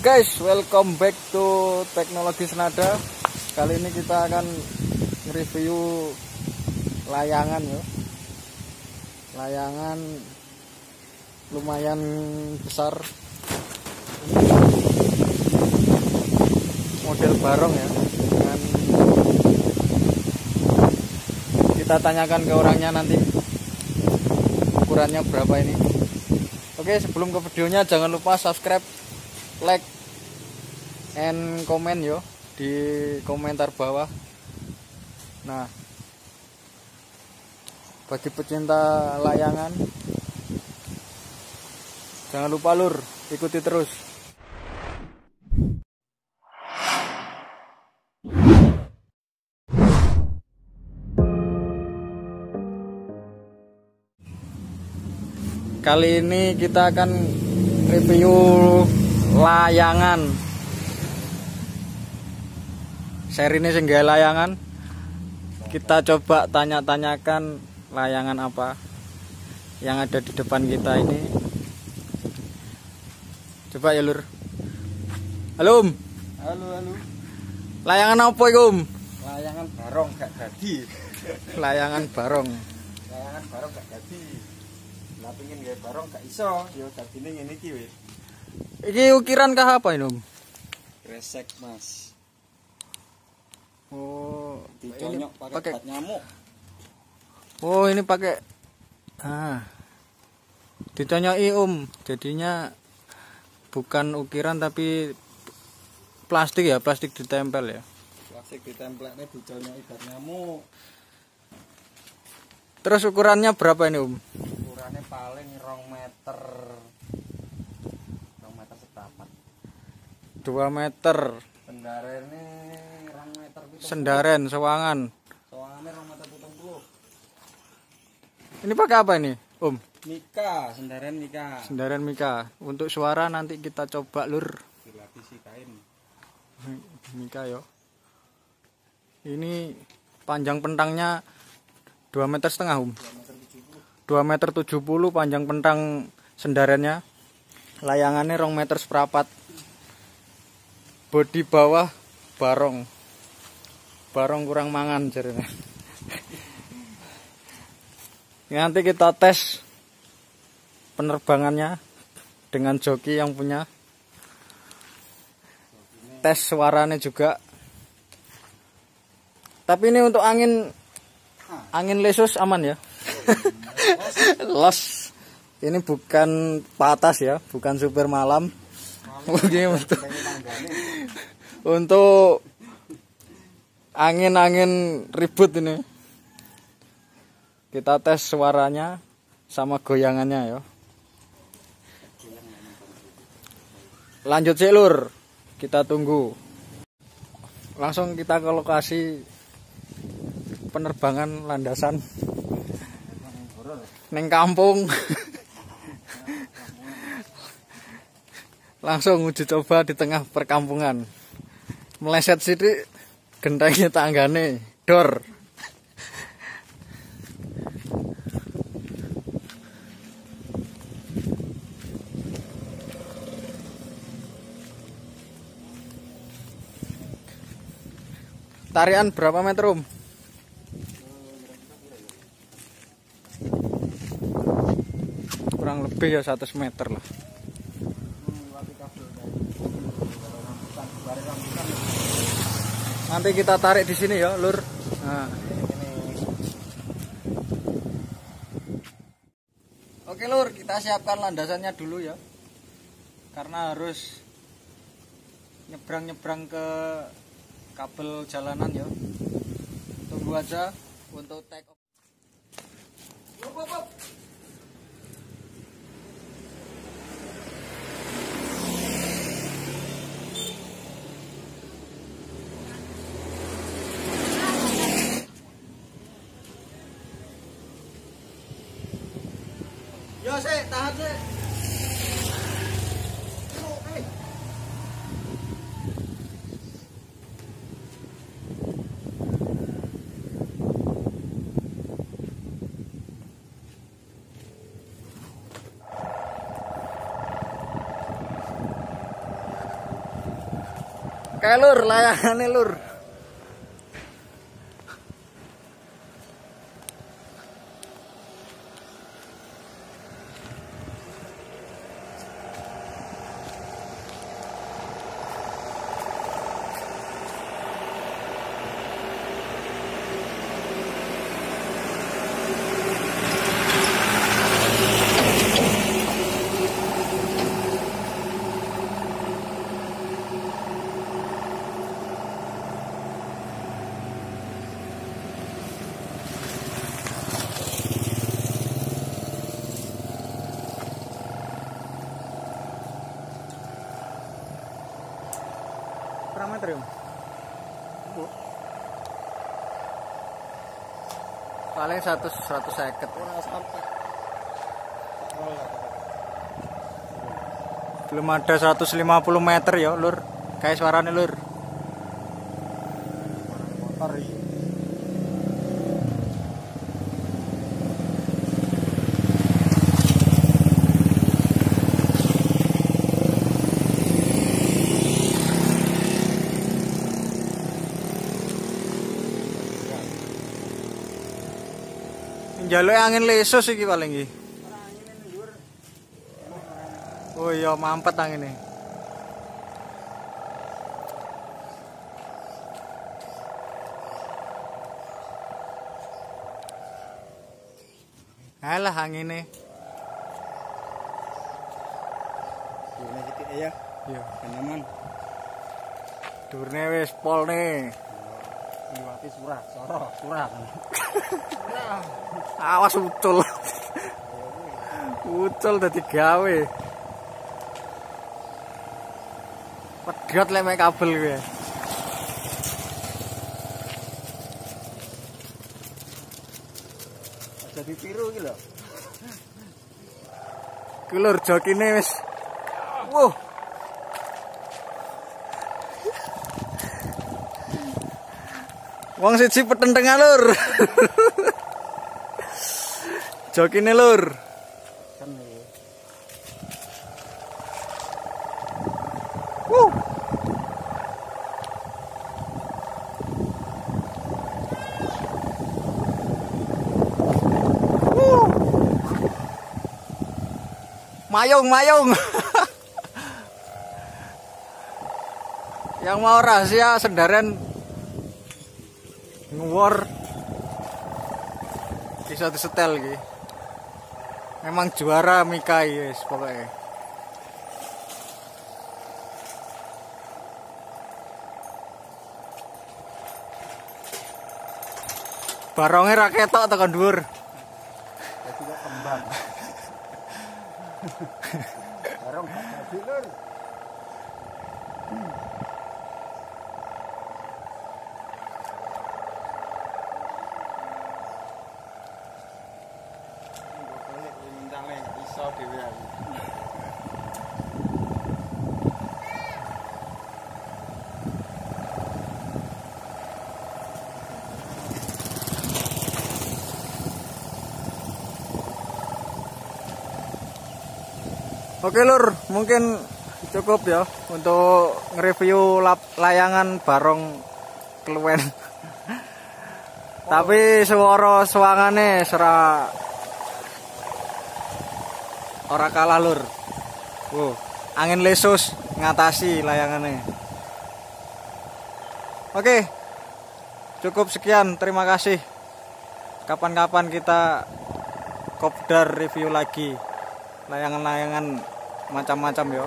Halo guys, welcome back to Teknologi Senada. Kali ini kita akan review layangan ya. Layangan lumayan besar. Model barong ya. Dan kita tanyakan ke orangnya nanti ukurannya berapa ini. Oke, sebelum ke videonya jangan lupa subscribe, like, and comment yo di komentar bawah. Nah, bagi pecinta layangan jangan lupa lur, ikuti terus. Kali ini kita akan review layangan. Seri ini singgah layangan. Kita coba tanya-tanyakan layangan apa yang ada di depan kita ini. Coba ya lur. Halo Om. Halo. Layangan apa itu Om? Layangan barong gak jadi. Layangan barong. Layangan barong gak jadi. Lah pengin gawe barong gak iso, yo dadine ngene iki wis. Iki ukiran kah apa ini Om? Resek Mas. Oh, Diconyok pakai bat nyamuk. Oh, ini pakai diconyoki Om. Jadinya bukan ukiran tapi plastik ya, plastik ditempel ya. Plastik ditempelnya diconyoki bat nyamuk. Terus ukurannya berapa ini Om? Ukurannya paling 2 meter. 2 meter seprapat. 2 meter. Sendarene 2 meter pitung. Sendaren, sewangan. Soalnya 2 meter 70. Ini pakai apa ini Om? Mika, sendaren Mika. Sendaren Mika. Untuk suara nanti kita coba lur. Dilapisi kain. Mika yo. Ini panjang pentangnya 2,5 meter Om. 2,70 meter panjang pentang sendarannya. Layangannya 2 meter seprapat. Bodi bawah barong. Barong kurang mangan jarene. Nanti kita tes penerbangannya dengan joki yang punya. Tes suaranya juga. Tapi ini untuk angin lesus aman ya. Los. Ini bukan patas ya, bukan super malam. Mungkin untuk angin ribut ini. Kita tes suaranya sama goyangannya ya. Lanjut sih lur. Kita tunggu. Langsung kita ke lokasi penerbangan landasan neng kampung. Langsung uji coba di tengah perkampungan. Meleset sidik gentengnya tanggane dor. Tarian berapa meter Om? Kurang lebih ya 100 meter lah. Nanti kita tarik di sini ya, lur. Nah. Oke lur, kita siapkan landasannya dulu ya. Karena harus nyebrang ke kabel jalanan ya. Tunggu aja untuk take off. Yo sih, tahan sih. Kayak lur, layangane lur. Meter ya? Paling 150 Ora sampai. belum ada 150 meter ya lur, kayak suaranya lur. Motor iki. Njaluk angin lesus iki paling iki. Oh iya mampet angine. Alah angine. Durne sithik ya. Iya, Nyaman. durne wis pol nih. Liwati surah, surah. Awas ucul. Ucul dadi gawe. Pedhot lek mek kabel kuwi. Aja ditiru iki lho. Ku lur jokine wis. Wuh. Wong siji petentengan lur. Jokine lur. Kan iki. Wuh. Wuh. Mayung. Yang mau rahasia sendirian nguwar bisa disetel iki. Memang juara Mikai guys pokoknya. Barongnya ra ketok tekan dhuwur. Dadi kok kembang. Barong gak dadi lur. Iso dhewe aku. Oke lur, mungkin cukup ya untuk nge-review layangan barong keluwen. Tapi suara suangane ora kalah lur. Angin lesus ngatasi layangannya. Oke. Cukup sekian, terima kasih. Kapan-kapan kita kopdar review lagi layangan-layangan macam-macam ya.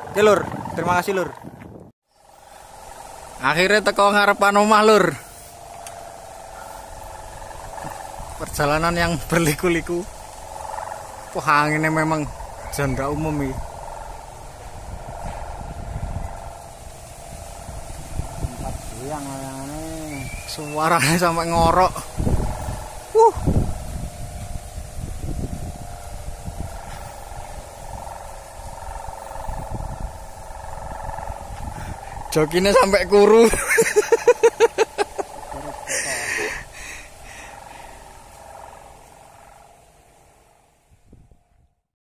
Oke lur, terima kasih lur. Akhirnya teko ngarepan omah lur. Perjalanan yang berliku-liku. Wah, anginnya memang janda umum ini. Tempat goyang layangane. Suaranya sampai ngorok. Jokinya sampai kuru.